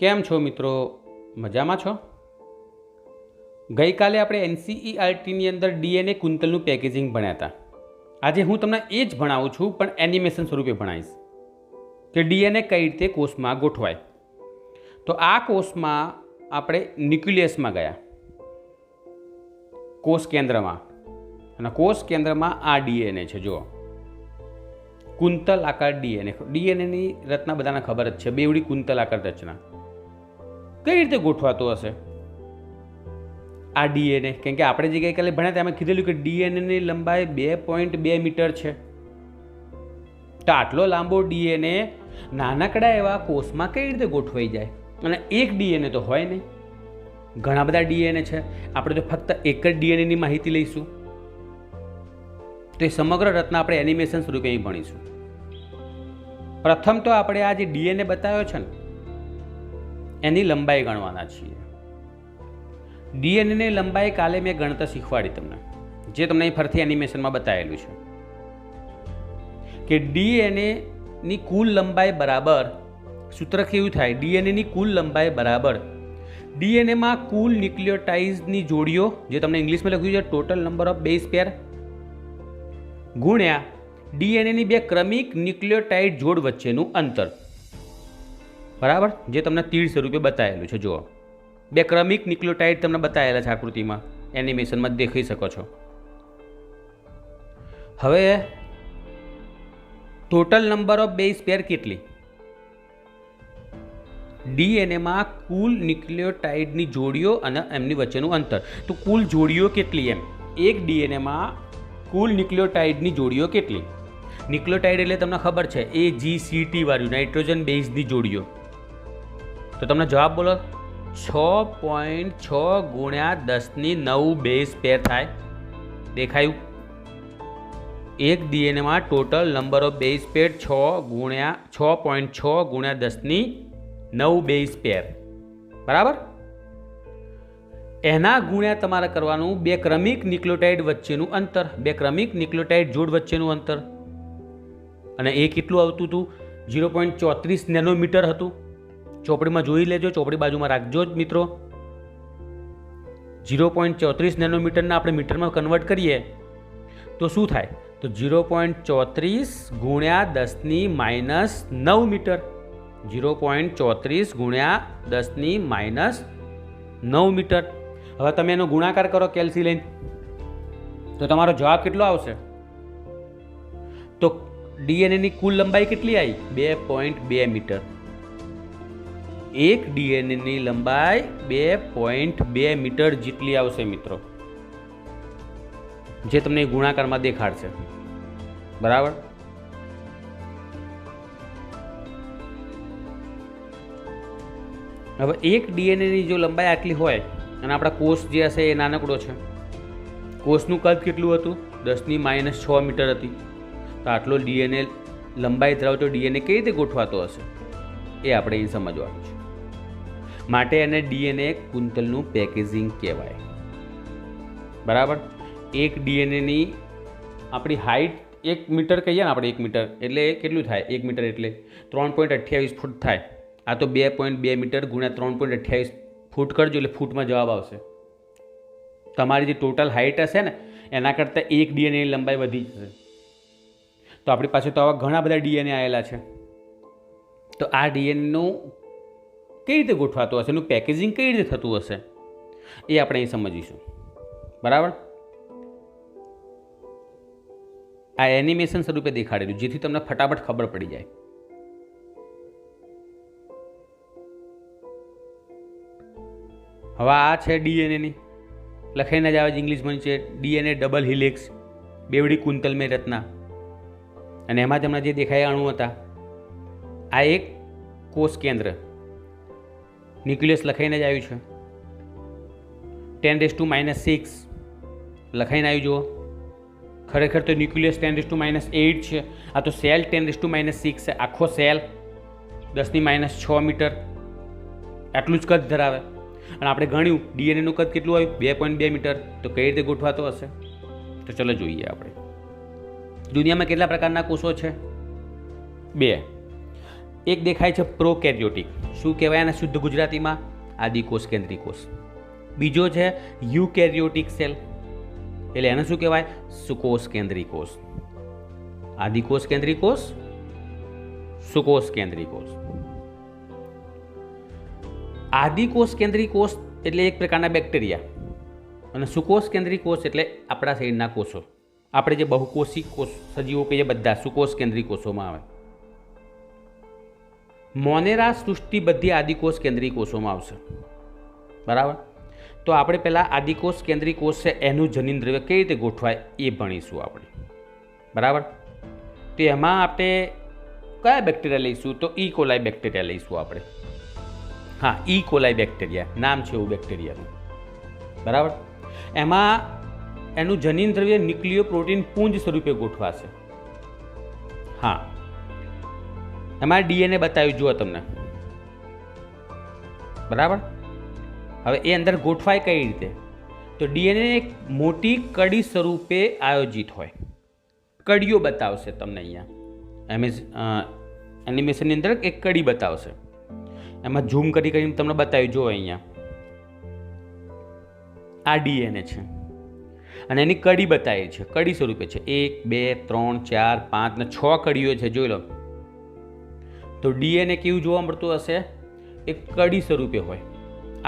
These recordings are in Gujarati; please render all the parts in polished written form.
કેમ છો મિત્રો? મજામાં છો? ગઈકાલે આપણે એનસીઈઆરટીની અંદર ડીએનએ કુંતલનું પેકેજિંગ ભણ્યા હતા. આજે હું તમને એ જ ભણાવું છું, પણ એનિમેશન સ્વરૂપે ભણાવીશ કે ડીએનએ કઈ રીતે કોષમાં ગોઠવાય. તો આ કોષમાં આપણે ન્યુક્લિયસમાં ગયા, કોષ કેન્દ્રમાં, અને કોષ કેન્દ્રમાં આ ડીએનએ છે. જુઓ, કુંતલ આકાર ડીએનએ. ડીએનએની રચના બધાને ખબર જ છે, બેવડી કુંતલ આકાર રચના. કઈ રીતે ગોઠવાતો હશે આ ડીએનએ? કેમ કે આપણે જે ગઈકાલે ભણ્યા હતા એમાં કીધેલું કે ડીએનએની લંબાઈ 2.2 મીટર છે. તો આટલો લાંબો ડીએનએ નાનકડા એવા કોષમાં કઈ રીતે ગોઠવાઈ જાય? અને એક ડીએનએ તો હોય નહીં, ઘણા બધા ડીએનએ છે. આપણે તો ફક્ત એક જ ડીએનએની માહિતી લઈશું. તો એ સમગ્ર રચના આપણે એનિમેશન સ્વરૂપે અહીં ભણીશું. પ્રથમ તો આપણે આ જે ડીએનએ બતાવ્યો છે ને એની લંબાઈ ગણવાના છીએ. ડીએનએની લંબાઈ કાલે મેં ગણતર શીખવાડી તમને, જે તમને અહીં ફરીથી એનિમેશનમાં બતાવેલું છે કે ડીએનએની કુલ લંબાઈ બરાબર, સૂત્ર કેવું થાય? ડીએનએની કુલ લંબાઈ બરાબર ડીએનએમાં કુલ ન્યુક્લિયોટાઇડ્સની જોડીઓ, જે તમને ઇંગ્લિશમાં લખ્યું છે ટોટલ નંબર ઓફ બેઝ પેર, ગુણ્યા ડીએનએની બે ક્રમિક ન્યુક્લિયોટાઇડ જોડ વચ્ચેનું અંતર. બરાબર, જે તમને તીર સ્વરૂપે બતાવેલું છે. જુઓ, બે ક્રમિક ન્યુક્લિયોટાઇડ તમને બતાવેલા છે આકૃતિમાં, એનિમેશનમાં દેખી શકો છો. હવે ટોટલ નંબર ઓફ બેઝ પેર કેટલી? ડીએનએમાં કુલ ન્યુક્લિયોટાઇડની જોડીઓ અને એમની વચ્ચેનું અંતર. તો કુલ જોડીઓ કેટલી? એમ એક ડીએનએમાં કુલ ન્યુક્લિયોટાઇડની જોડીઓ કેટલી? ન્યુક્લિયોટાઇડ એટલે તમને ખબર છે AGCT વાળું નાઇટ્રોજન બેઝની જોડીઓ. તો તમને જવાબ બોલો, 6.6 ગુણ્યા 10⁹ બેઝ પેર થાય. દેખાયું? એક ડીએનએમાં total number of base pair 6.6 ગુણ્યા 10⁹ બેઝ પેર. બરાબર, એના ગુણ્યા તમારે કરવાનું બે ક્રમિક ન્યુક્લિયોટાઇડ વચ્ચેનું અંતર, બે ક્રમિક ન્યુક્લિયોટાઇડ જોડ વચ્ચેનું અંતર. અને એ કેટલું આવતું હતું? 0.34 નેનોમીટર હતું. ચોપડીમાં જોઈ લેજો, ચોપડી બાજુમાં રાખજો જ મિત્રો. 0.34 નેનોમીટરને આપણે મીટરમાં કન્વર્ટ કરીએ તો શું થાય? તો 0.34 ગુણ્યા 10⁻⁹ મીટર. 0.34 ગુણ્યા 10⁻⁹ મીટર. હવે તમે એનો ગુણાકાર કરો કેલ્સી લઈને, તો તમારો જવાબ કેટલો આવશે? તો ડીએનએની કુલ લંબાઈ કેટલી આવી? 2.2 મીટર. એક ડીએનએની લંબાઈ 2.2 મીટર જેટલી આવશે મિત્રો, જે તમને ગુણાકારમાં દેખાડશે. બરાબર, હવે એક ડીએનએની જો લંબાઈ આટલી હોય અને આપણા કોષ જે હશે એ નાનકડો છે, કોષનું કદ કેટલું હતું? 10⁻⁶ મીટર હતી. તો આટલો ડીએનએ લંબાઈ ધરાવતો ડીએનએ કઈ રીતે ગોઠવાતો હશે એ આપણે અહીં સમજવાનું છે. માટે એને ડીએનએ કુંતલનું પેકેજિંગ કહેવાય. બરાબર, એક ડીએનએની આપણી હાઇટ 1 મીટર કહીએ ને આપણે, 1 મીટર એટલે કેટલું થાય? 1 મીટર એટલે 3.28 ફૂટ થાય. આ તો 2.2 મીટર ગુણ્યા 3.28 ફૂટ કરજો એટલે ફૂટમાં જવાબ આવશે. તમારી જે ટોટલ હાઇટ હશે ને એના કરતાં એક ડીએનએની લંબાઈ વધી જશે. તો આપણી પાસે તો આવા ઘણા બધા ડીએનએ આવેલા છે. તો આ ડીએનએનું કઈ રીતે ગોઠવાતું હશે, એનું પેકેજિંગ કઈ રીતે થતું હશે એ આપણે અહીં સમજીશું. બરાબર, આ એનિમેશન સ્વરૂપે દેખાડેલું, જેથી તમને ફટાફટ ખબર પડી જાય. હવે આ છે ડીએનએની, લખાઈને જ આવે છે ઇંગ્લિશમાં છે ડીએનએ ડબલ હિલિક્સ, બેવડી કુંતલમય રચના. અને એમાં તમને જે દેખાય અણુ હતા, આ એક કોષ કેન્દ્ર, ન્યુક્લિયસ લખાઈને જ આવ્યું છે. 10⁻⁶ લખાઈને આવ્યું. જુઓ, ખરેખર તો ન્યુક્લિયસ 10⁻8 છે. આ તો સેલ 10⁻6 છે. આખો સેલ 10⁻6 મીટર આટલું જ કદ ધરાવે. અને આપણે ગણ્યું ડીએનએનું કદ કેટલું આવ્યું? 2.2 મીટર. તો કઈ રીતે ગોઠવાતો હશે? તો ચલો જોઈએ. આપણે દુનિયામાં કેટલા પ્રકારના કોષો છે? 2. એક દેખાય છે પ્રોકેરિયોટિક, શું કહેવાય એને શુદ્ધ ગુજરાતીમાં? આદિકોષ કેન્દ્રી કોષ. બીજો છે યુકેરિયોટિક સેલ, એટલે એને શું કહેવાય? સુકોષ કેન્દ્રી કોષ. આદિકોષ કેન્દ્રી કોષ, સુકોષ કેન્દ્રી કોષ. આદિકોષ કેન્દ્રી કોષ એટલે એક પ્રકારના બેક્ટેરિયા, અને સુકોષ કેન્દ્રી કોષ એટલે આપણા શરીરના કોષો. આપણે જે બહુકોષી કોષ સજીવો કહીએ બધા સુકોષ કેન્દ્રી કોષોમાં આવે. મોનેરા સૃષ્ટિ બધી આદિકોષ કેન્દ્રી કોષોમાં આવશે, બરાબર? તો આપણે પહેલાં આદિકોષ કેન્દ્રી કોષ છે એનું જનીન દ્રવ્ય કઈ રીતે ગોઠવાય એ ભણીશું આપણે, બરાબર? તો એમાં આપણે કયા બેક્ટેરિયા લઈશું? તો ઈ કોલાઈ બેક્ટેરિયા લઈશું આપણે. હા, ઈ કોલાઈ બેક્ટેરિયા નામ છે એવું બેક્ટેરિયાનું, બરાબર? એમાં એનું જનીન દ્રવ્ય ન્યુક્લિયો પ્રોટીન પુંજ સ્વરૂપે ગોઠવાશે. હા, એમાં ડીએનએ બતાવ્યું જુઓ તમને, બરાબર? હવે એ અંદર ગોઠવાય કઈ રીતે? તો ડીએનએ એક મોટી કડી સ્વરૂપે આયોજિત હોય. કડીઓ બતાવશે તમને અહીંયા એનિમેશનની અંદર એક કડી બતાવશે. એમાં ઝૂમ કરીને તમને બતાવ્યું જુઓ અહીંયા આ ડીએનએ છે અને એની કડી બતાવી છે, કડી સ્વરૂપે છે. 1 2 3 4 5 ને 6 કડીઓ છે, જોઈ લો. તો ડીએનએ કેવું જોવા મળતું હશે? એક કડી સ્વરૂપે હોય,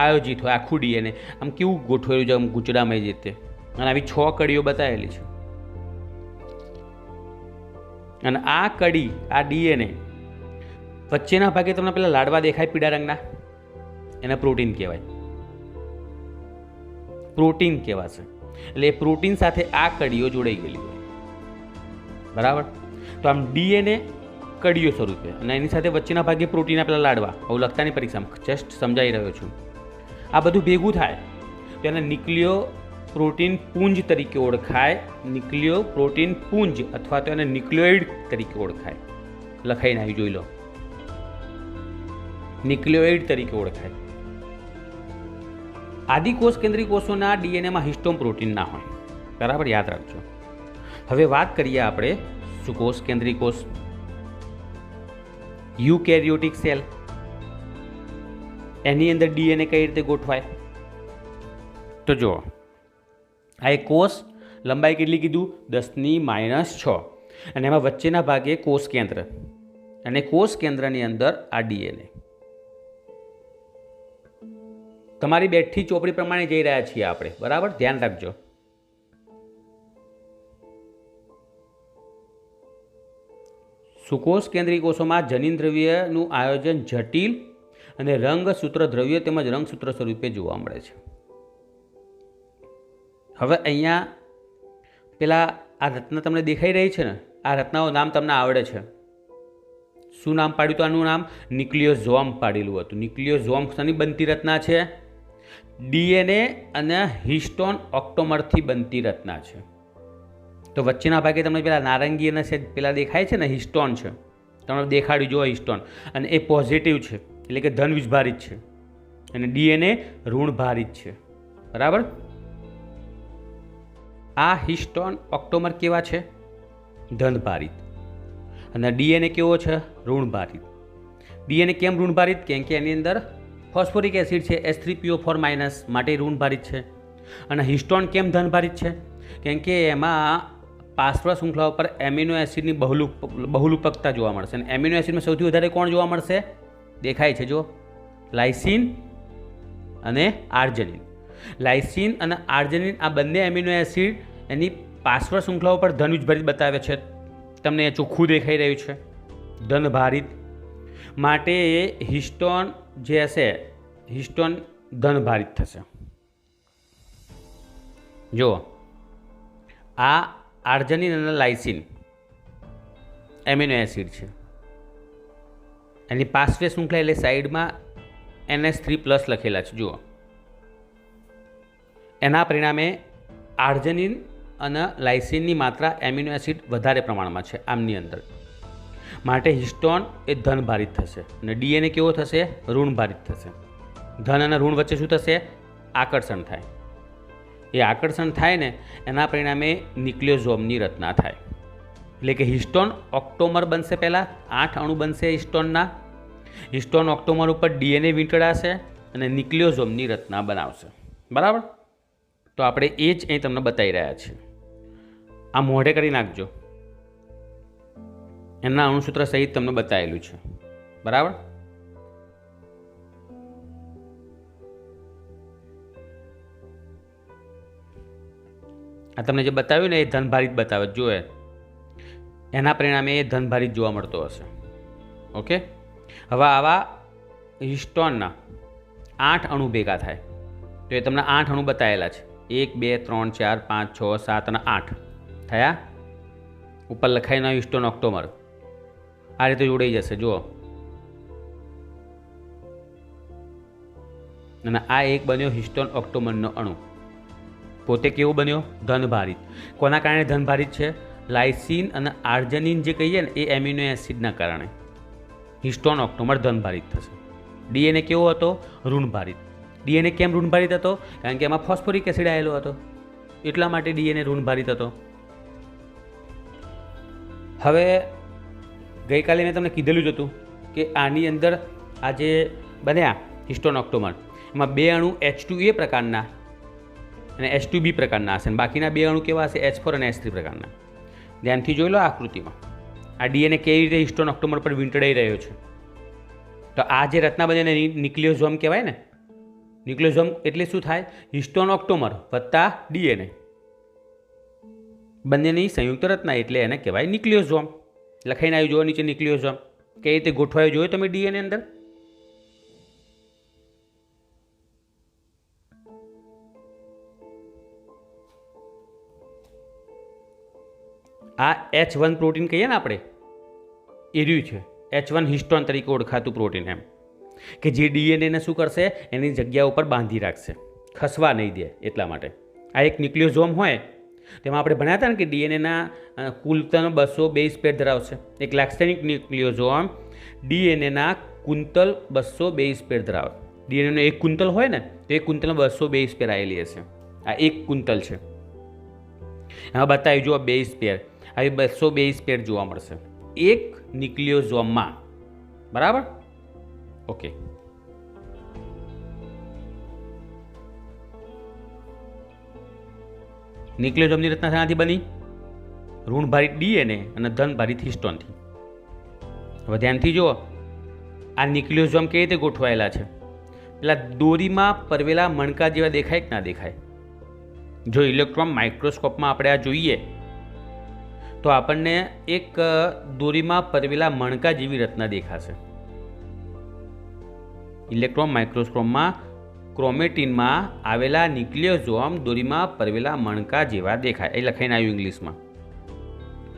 આયોજિત હોય. આખું ડીએનએ આમ કેવું ગોઠવેલું છે, આમ ગૂંચડામાં રીતે, અને આવી 6 કડીઓ બતાવેલી છે. અને આ કડી, આ ડીએનએ વચ્ચેના ભાગે તમને પેલા લાડવા દેખાય પીળા રંગના, એને પ્રોટીન કહેવાય. પ્રોટીન કહેવાશે. એટલે એ પ્રોટીન સાથે આ કડીઓ જોડાઈ ગયેલી હોય, બરાબર? તો આમ ડીએનએ કડીઓ સ્વરૂપે, અને એની સાથે વચ્ચેના ભાગે પ્રોટીન આપેલા લાડવા. આવું લખતાની પરીક્ષામાં જસ્ટ સમજાવી રહ્યો છું. આ બધું ભેગું થાય તો એને ન્યુક્લિયો પ્રોટીન પુંજ તરીકે ઓળખાય. ન્યુક્લિયો પ્રોટીન પુંજ અથવા તો એને ન્યુક્લિયોઇડ તરીકે ઓળખાય. લખાઈને આવી જોઈ લો, ન્યુક્લિયોઇડ તરીકે ઓળખાય. આદિકોષ કેન્દ્રી કોષોના ડીએનએમાં હિસ્ટોન પ્રોટીન ના હોય, બરાબર? યાદ રાખજો. હવે વાત કરીએ આપણે સુકોષ કેન્દ્રી કોષ, યુકેરિયોટિક સેલ. એની અંદર ડીએનએ કઈ રીતે ગોઠવાય? તો જુઓ, આ એક કોષ, લંબાઈ કેટલી કીધું? 10⁻⁶, અને એમાં વચ્ચેના ભાગે કોષ કેન્દ્ર, અને કોષ કેન્દ્રની અંદર આ ડીએનએ. તમારી બેઠી ચોપડી પ્રમાણે જઈ રહ્યા છીએ આપણે, બરાબર? ધ્યાન રાખજો. સુકોષ કેન્દ્રી કોષોમાં જનીન દ્રવ્યનું આયોજન જટિલ અને રંગસૂત્ર દ્રવ્ય તેમજ રંગસૂત્ર સ્વરૂપે જોવા મળે છે. હવે અહીંયા પેલા આ રચના તમને દેખાઈ રહી છે ને, આ રચનાઓ નામ તમને આવડે છે. શું નામ પાડ્યું? તો આનું નામ ન્યુક્લિયોઝોમ પાડેલું હતું. ન્યુક્લિયોઝોમ શાની બનતી રચના છે? ડીએનએ અને હિસ્ટોન ઓક્ટોમરથી બનતી રચના છે. તો વચ્ચેના ભાગે તમને પેલા નારંગી અને પેલા દેખાય છે ને, હિસ્ટોન છે. તમને દેખાડ્યું જો હિસ્ટોન, અને એ પોઝિટિવ છે, એટલે કે ધન વિષભારિત છે, અને ડીએનએ ઋણભારિત છે, બરાબર? આ હિસ્ટોન ઓક્ટોમર કેવા છે? ધનભારિત. અને ડીએનએ કેવો છે? ઋણભારિત. ડીએનએ કેમ ઋણભારિત? કેમ કે એની અંદર ફોસ્ફોરિક એસિડ છે, H3PO4- માટે ઋણભારિત છે. અને હિસ્ટોન કેમ ધનભારિત છે? કેમ કે એમાં પાર્શ્વ શૃંખલાઓ પર એમિનો એસિડની બહુલુપકતા જોવા મળશે. અને એમિનો એસિડમાં સૌથી વધારે કોણ જોવા મળશે? દેખાય છે જો, લાઇસિન અને આર્જેનિન. લાઇસિન અને આર્જેનિન આ બંને એમિનો એસિડ એની પાર્શ્વ શૃંખલાઓ પર ધન વિષભારિત બતાવે છે. તમને એ ચોખ્ખું દેખાઈ રહ્યું છે, ધનભારિત. માટે હિસ્ટોન જે હશે, હિસ્ટોન ધનભારિત થશે. જુઓ, આ આર્જેનિન અને લાઇસિન એમિનો એસિડ છે. એની પાર્શ્વ શૃંખલા એટલે સાઈડમાં NH3+ લખેલા છે. જુઓ, એના પરિણામે આર્જેનિન અને લાઇસિનની માત્રા એમિનો એસિડ વધારે પ્રમાણમાં છે આમની અંદર. માટે હિસ્ટોન એ ધનભારિત થશે અને ડીએનએ કેવો થશે? ઋણભારિત થશે. ધન અને ઋણ વચ્ચે શું થશે? આકર્ષણ થાય. એ આકર્ષણ થાય ને એના પરિણામે ન્યુક્લિયોઝોમની રચના થાય. એટલે કે હિસ્ટોન ઓક્ટોમર બનશે. પહેલાં 8 અણુ બનશે હિસ્ટોનના, હિસ્ટોન ઓક્ટોમર ઉપર ડીએનએ વીંટળાશે અને ન્યુક્લિયોઝોમની રચના બનાવશે. બરાબર. તો આપણે એ જ અહીં તમને બતાવી રહ્યા છીએ. આ મોઢે કરી નાખજો, એના અણુસૂત્ર સહિત તમને બતાવેલું છે. બરાબર. આ તમને જે બતાવ્યું ને એ ધનભારિત બતાવે, જો એના પરિણામે એ ધનભારિત જોવા મળતો હશે. ઓકે. હવે આવા હિસ્ટોનના 8 અણુ ભેગા થાય તો એ તમને 8 અણુ બતાવેલા છે. 1 2 3 4 5 6 7 અને 8 થયા. ઉપર લખાઈને હિસ્ટોન ઓક્ટોમર આ રીતે જોડાઈ જશે. જુઓ, અને આ એક બન્યો હિસ્ટોન ઓક્ટોમરનો અણુ. પોતે કેવો બન્યો? ધનભારિત. કોના કારણે ધનભારિત છે? લાઇસિન અને આર્જનિન જે કહીએ ને એ એમિનો એસિડના કારણે હિસ્ટોન ઓક્ટોમર ધનભારિત થશે. ડીએનએ કેવો હતો? ઋણભારિત. ડીએનએ કેમ ઋણભારિત હતો? કારણ કે એમાં ફોસ્ફોરિક એસિડ આવેલો હતો, એટલા માટે ડીએનએ ઋણભારિત હતો. હવે ગઈકાલે મેં તમને કીધેલું જ હતું કે આની અંદર આ જે બન્યા હિસ્ટોન ઓક્ટોમર એમાં 2 અણુ H2A પ્રકારના અને H2B પ્રકારના હશે, અને બાકીના 2 અણુ કેવા હશે? H4 અને H3 પ્રકારના. ધ્યાનથી જોઈ લો આકૃતિમાં. આ ડીએનએ કેવી રીતે હિસ્ટોન ઓક્ટોમર પર વીંટળાઈ રહ્યો છે. તો આ જે રચના બને એને ન્યુક્લિયોઝોમ કહેવાય ને. ન્યુક્લિયોઝોમ એટલે શું થાય? હિસ્ટોન ઓક્ટોમર વત્તા ડીએનએ બંનેની સંયુક્ત રચના, એટલે એને કહેવાય ન્યુક્લિયોઝોમ. લખાઈને આવ્યું જોવા નીચે ન્યુક્લિયોઝોમ કઈ રીતે ગોઠવાયો જોયો તમે ડીએનએ અંદર. આ H1 પ્રોટીન કહીએ ને આપણે, એ રહ્યું છે H1 હિસ્ટોન તરીકે ઓળખાતું પ્રોટીન, એમ કે જે ડીએનએને શું કરશે? એની જગ્યા ઉપર બાંધી રાખશે, ખસવા નહીં દે. એટલા માટે આ એક ન્યુક્લિયોઝોમ હોય તેમાં આપણે ભણ્યા હતા ને કે ડીએનએના કુલ 220 પેર ધરાવશે. એક લાક્ષણિક ન્યુક્લિયોઝોમ ડીએનએના કુંતલ 220 પેર ધરાવે. ડીએનએનો એક કુંતલ હોય ને તો એક કુંતલમાં 220 પેર આવેલી હશે. આ એક કુંતલ છે. એમાં બતાવ્યું જો 22 પેર, આવી 220 પેર જોવા મળશે એક ન્યુક્લિયોઝોમમાં. બરાબર. ઓકે. ન્યુક્લિયોઝોમની રચના શાનાથી બની? ઋણભારિત ડીએનએ અને ધનભારિત હિસ્ટોનથી. હવે ધ્યાનથી જુઓ, આ ન્યુક્લિયોઝોમ કેવી રીતે ગોઠવાયેલા છે? પેલા દોરીમાં પરવેલા મણકા જેવા દેખાય કે ના દેખાય? જો ઇલેક્ટ્રોન માઇક્રોસ્કોપમાં આપણે આ જોઈએ તો આપણને એક દોરીમાં પરવેલા મણકા જેવી રચના દેખાશે. ઇલેક્ટ્રોન માઇક્રોસ્કોપમાં ક્રોમેટિનમાં આવેલા ન્યુક્લિયોઝોમ દોરીમાં પરવેલા મણકા જેવા દેખાય. એ લખાઈને આવ્યું ઇંગ્લિશમાં.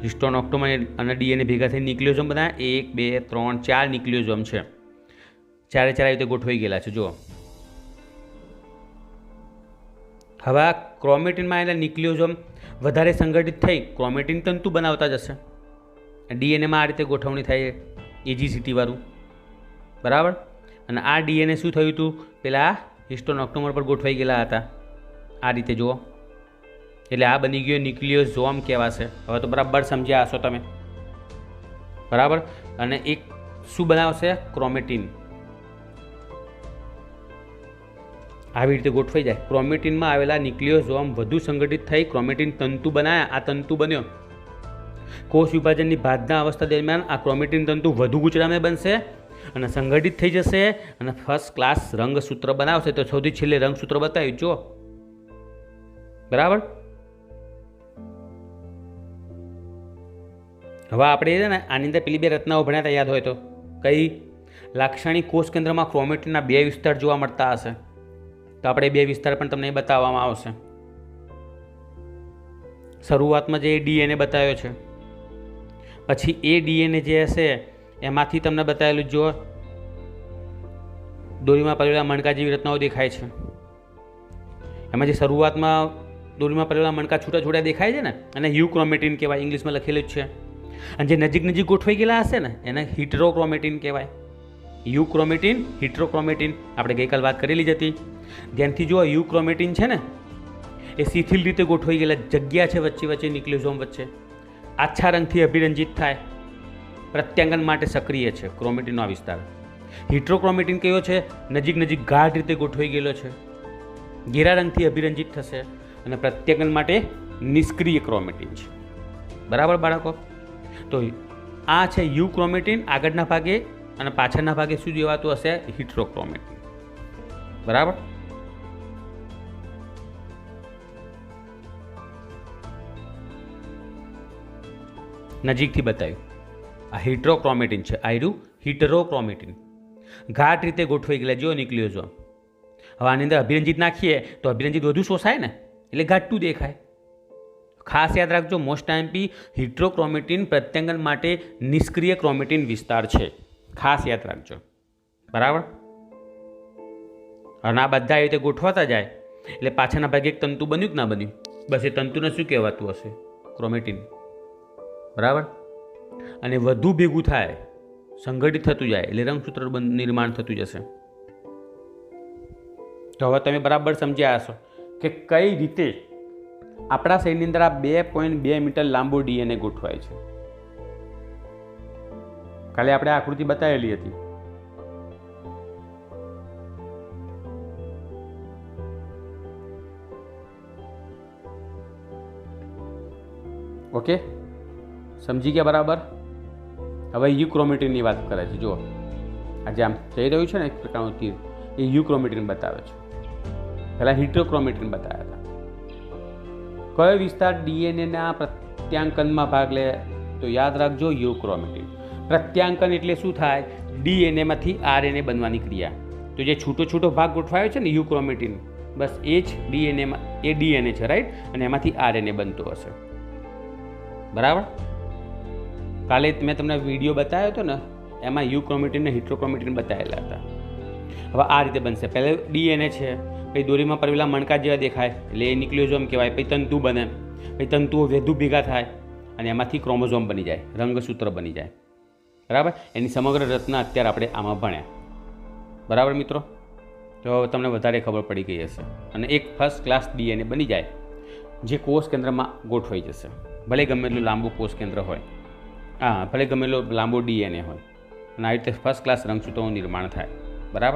હિસ્ટોન ઓક્ટોમર અને ડીએનએ ભેગા થઈને ન્યુક્લિયોઝોમ બનાવ્યા. 1 2 3 4 ન્યુક્લિયોઝોમ છે. ચારે ચાર રીતે ગોઠવાઈ ગયેલા છે. જુઓ, હવે આ ક્રોમેટિનમાં આવેલા ન્યુક્લિયોઝોમ વધારે સંગઠિત થઈ ક્રોમેટિન તંતુ બનાવતા જશે. ડીએનએમાં આ રીતે ગોઠવણી થાય, એજીસીટી વાળું. બરાબર. અને આ ડીએનએ શું થયું હતું? પેલા હિસ્ટોન ઓક્ટોમર પર ગોઠવાઈ ગયેલા હતા આ રીતે. જુઓ, એટલે આ બની ગયો ન્યુક્લિયોઝોમ કહેવાશે. હવે તો બરાબર સમજ્યા હશો તમે. બરાબર. અને એક શું બનાવશે? ક્રોમેટિન. આવી રીતે ગોઠવાઈ જાય. ક્રોમેટિનમાં આવેલા ન્યુક્લિયોઝોમ વધુ સંગઠિત થઈ ક્રોમેટિન તંતુ બનાવ્યા. આ તંતુ બન્યો. કોષ વિભાજનની બાદના અવસ્થા દરમિયાન આ ક્રોમેટિન તંતુ વધુ ગૂંચળામય બનશે અને સંગઠિત થઈ જશે અને ફર્સ્ટ ક્લાસ રંગસૂત્ર બનાવશે. તો સૌથી છેલ્લે રંગસૂત્ર બતાવ્યું જો. બરાબર. હવે આપણે છે ને આની અંદર પેલી 2 રચનાઓ ભણ્યા હતા, યાદ હોય તો. કઈ? લાક્ષણિક કોષ કેન્દ્રમાં ક્રોમેટિનના 2 વિસ્તાર જોવા મળતા હશે. તો આપણે 2 વિસ્તાર પણ તમને બતાવવામાં આવશે. શરૂઆતમાં જે ડીએનએ બતાવ્યો છે, પછી એ ડીએનએ જે હશે એમાંથી તમને બતાવેલું જો દોરીમાં પડેલા મણકા જેવી રચનાઓ દેખાય છે. એમાં જે શરૂઆતમાં દોરીમાં પડેલા મણકા છૂટા છૂટા દેખાય છે ને, અને યુક્રોમેટિન કહેવાય, ઇંગ્લિશમાં લખેલું જ છે. અને જે નજીક નજીક ગોઠવાઈ ગયેલા હશે ને એને હિટ્રોક્રોમેટિન કહેવાય. યુક્રોમેટિન, હિટ્રોક્રોમેટિન આપણે ગઈકાલ વાત કરેલી જ હતી. ધ્યાનથી જુઓ, યુક્રોમેટિન છે ને એ શિથિલ રીતે ગોઠવાઈ ગયેલા જગ્યા છે વચ્ચે વચ્ચે ન્યુક્લિયોઝોમ વચ્ચે. આછા રંગથી અભિરંજિત થાય, પ્રત્યાંગન માટે સક્રિય છે ક્રોમેટિનનો આ વિસ્તાર. હિટ્રોક્રોમેટિન કયો છે? નજીક નજીક ગાઢ રીતે ગોઠવાઈ ગયેલો છે, ઘેરા રંગથી અભિરંજિત થશે. અને પ્રત્યાંગન માટે નિષ્ક્રિય ક્રોમેટિન છે. બરાબર બાળકો? તો આ છે યુ ક્રોમેટિન, આગળના ભાગે અને પાછળના ભાગે શું જેવાતું હશે? હિટ્રોક્રોમેટિન. બરાબર? નજીકથી બતાવ્યું. આ હિટ્રોક્રોમેટિન છે, આયરું હિટરોક્રોમેટિન. ઘાટ રીતે ગોઠવાઈ ગયેલા જો ન્યુક્લિયોઝોમ. હવે આની અંદર અભિરંજિત નાખીએ તો અભિરંજિત વધુ શોષાય ને, એટલે ઘાટું દેખાય. ખાસ યાદ રાખજો, મોસ્ટ ટાઈમપી હિટ્રોક્રોમેટિન પ્રત્યાંગન માટે નિષ્ક્રિય ક્રોમેટિન વિસ્તાર છે. ખાસ યાદ રાખજો. બરાબર? અને આ બધા એ રીતે ગોઠવાતા જાય એટલે પાછળના ભાગે એક તંતુ બન્યું કે ના બન્યું? બસ એ તંતુને શું કહેવાતું હશે? ક્રોમેટિન. બરાબર? અને વધુ ભેગું થાય, સંગઠિત થતું જાય એટલે રંગસૂત્ર નિર્માણ થતું જશે. તો હવે તમે બરાબર સમજ્યા હશો કે કઈ રીતે આપણા શરીરની અંદર આ 2.2 મીટર લાંબો ડીએનએ ગોઠવાય છે. કાલે આપણે આકૃતિ બતાવેલી હતી. ઓકે, સમજી ગયા બરાબર? હવે યુક્રોમેટિનની વાત કરે છે. જુઓ, આજે આમ જઈ રહ્યું છે ને એક પ્રકારનું તીર, એ યુક્રોમેટિન બતાવે છે. પહેલાં હિટ્રોક્રોમેટિન બતાવ્યા હતા. કયો વિસ્તાર ડીએનએના પ્રત્યાંકનમાં ભાગ લે? તો યાદ રાખજો, યુક્રોમેટિન. પ્રત્યાંકન એટલે શું થાય? ડીએનએમાંથી આરએનએ બનવાની ક્રિયા. તો જે છૂટો છૂટો ભાગ ગોઠવાયો છે ને યુક્રોમેટિન, બસ એ જ ડીએનએમાં, એ ડીએનએ છે, રાઈટ? અને એમાંથી આરએનએ બનતો હશે. બરાબર? કાલે મેં તમને વિડીયો બતાવ્યો હતો ને, એમાં યુક્રોમેટિન ને હિટ્રોક્રોમેટિન બતાવેલા હતા. હવે આ રીતે બનશે. પહેલાં ડીએનએ છે, પછી દોરીમાં પરવેલા મણકા જેવા દેખાય એટલે એ ન્યુક્લિયોઝોમ કહેવાય. પછી તંતુ બને, પછી તંતુઓ વધુ ભેગા થાય અને એમાંથી ક્રોમોઝોમ બની જાય, રંગસૂત્ર બની જાય. બરાબર? એની સમગ્ર રચના અત્યારે આપણે આમાં ભણ્યા. બરાબર મિત્રો? તો તમને વધારે ખબર પડી ગઈ હશે. અને એક ફર્સ્ટ ક્લાસ ડીએનએ બની જાય જે કોષ કેન્દ્રમાં ગોઠવાઈ જશે. ભલે ગમે એટલું લાંબુ કોષ કેન્દ્ર હોય, ભલે ગમે એટલો લાંબો ડીએનએ હોય, અને આવી રીતે ફર્સ્ટ ક્લાસ રંગસૂત્રોનું નિર્માણ થાય. બરાબર?